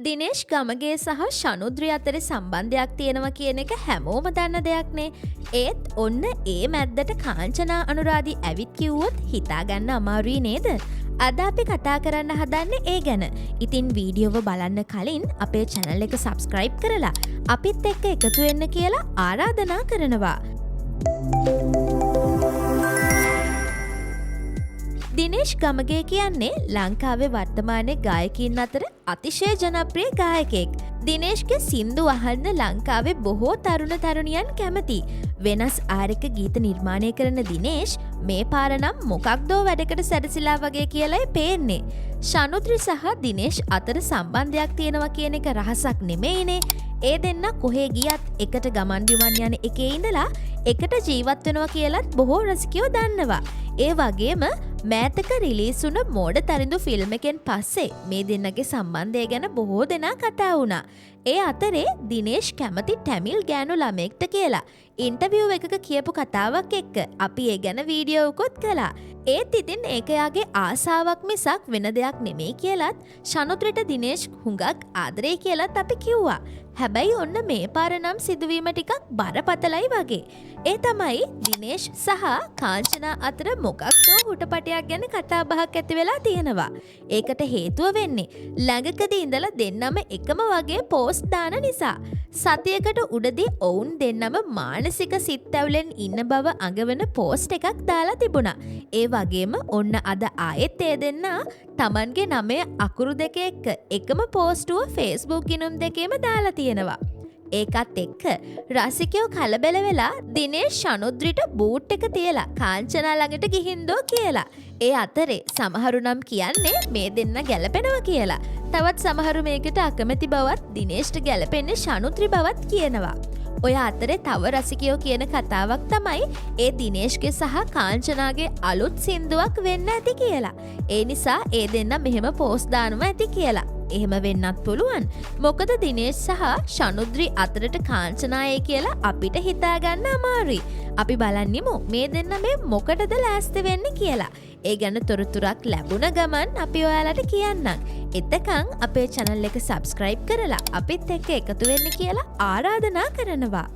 දිනේශ් ගමගේ සහ ශනුද්‍රී අතරේ සම්බන්ධයක් තියෙනවා කියන එක හැමෝම දන්න දෙයක්නේ. ඒත් ඔන්න ඒ මැද්දට කාංචනා අනුරාධි ඇවිත් කිව්වොත් හිතාගන්න අමාරුයි නේද? අද අපි කතා කරන්න හදන්නේ ඒ ගැන. ඉතින් වීඩියෝව බලන්න කලින් අපේ channel එක subscribe කරලා අපිත් එක්ක එකතු වෙන්න කියලා ආරාධනා කරනවා. දිනේශ් ගමගේ කියන්නේ ලංකාවේ වර්තමානයේ ගායකයින් අතර අතිශය ජනප්‍රිය ගායකයෙක්. දිනේශ්ගේ සින්දු අහන්න ලංකාවේ බොහෝ තරුණ තරුණියන් කැමති. වෙනස් ආරික ගීත නිර්මාණය කරන දිනේශ් මේ පාර නම් මොකක්දෝ වැඩකට සැරසිලා වගේ කියලායි පේන්නේ. ශනුද්‍රි සහ දිනේශ් අතර සම්බන්ධයක් තියෙනවා කියන එක රහසක් නෙමෙයිනේ. ඒ දෙන්න කොහේ ගියත් එකට ගමන් බිමන් යන එකේ ඉඳලා එකට ජීවත් වෙනවා කියලත් බොහෝ රසිකයෝ දන්නවා. ඒ වගේම මෑතක රිලීස් වුණ මෝඩ තරිඳු ෆිල්ම් එකෙන් පස්සේ මේ දෙන්නගේ සම්බන්ධය ගැන බොහෝ දෙනා කතා වුණා. ඒ අතරේ දිනේශ් කැමති ටැමිල් ගෑනු ළමෙක්ට කියලා ඉන්ටර්විව් එකක කියපු කතාවක් එක්ක අපි ඒ ගැන වීඩියෝකුත් කළා. ඒත් ඉතින් ඒක යාගේ ආසාවක් මිසක් වෙන දෙයක් නෙමෙයි කියලත් ශනුද්‍රිට දිනේශ් හුඟක් ආදරේ කියලත් අපි කිව්වා. හැබැයි ඔන්න මේ පාර නම් සිදුවීම ටිකක් බරපතලයි වගේ. ඒ තමයි දිනේශ් සහ කාංචනා අතර මොකක්දෝ හුටපටයක් ගැන කතා බහක් ඇති වෙලා තියෙනවා. ඒකට හේතුව වෙන්නේ ළඟකදී ඉඳලා දෙන්නම එකම වගේ පෝස්ට් දාන නිසා. සතියකට උඩදී ඔවුන් දෙන්නම මානසික සිත් ඇවුලෙන් ඉන්න බව අඟවන පෝස්ට් එකක් දාලා තිබුණා. ඒ වගේම ඔන්න අද ආයෙත් ඒ දෙන්නා තමන්ගේ නමේ අකුරු දෙක එක්ක එකම පෝස්ටුව Facebook ගිණුම් දෙකේම දාලා තියෙනවා. ඒකත් එක්ක රසිකයෝ කලබල වෙලා දිනේශ් ශනුද්‍රිට බූට් එක තියලා කාංචනා ළඟට ගිහින්දෝ කියලා. ඒ අතරේ සමහරු නම් කියන්නේ මේ දෙන්න ගැලපෙනවා කියලා. තවත් සමහරු මේකට අකමැති බවත් දිනේශ්ට ගැලපෙන්නේ ශනුද්‍රි බවත් කියනවා. ඔය අතරේ තව රසිකයෝ කියන කතාවක් තමයි ඒ දිනේශ්ගේ සහ කාංචනාගේ අලුත් සින්දුවක් වෙන්න ඇති කියලා. ඒ නිසා ඒ දෙන්න මෙහෙම පෝස්ට් දානවා ඇති කියලා. එහෙම වෙන්නත් පුළුවන්. මොකද දිනේශ් සහ ශනුද්‍රි අතරට කාංචනායයි කියලා අපිට හිතාගන්න අමාරුයි. අපි බලන්නෙමු මේ දෙන්න මේ මොකටද ලෑස්ති වෙන්නේ කියලා. ඒ ගැන තොරතුරක් ලැබුණ ගමන් අපි ඔයාලට කියන්නම්. එතකන් අපේ channel එක subscribe කරලා අපිත් එක්ක එකතු වෙන්න කියලා ආරාධනා කරනවා.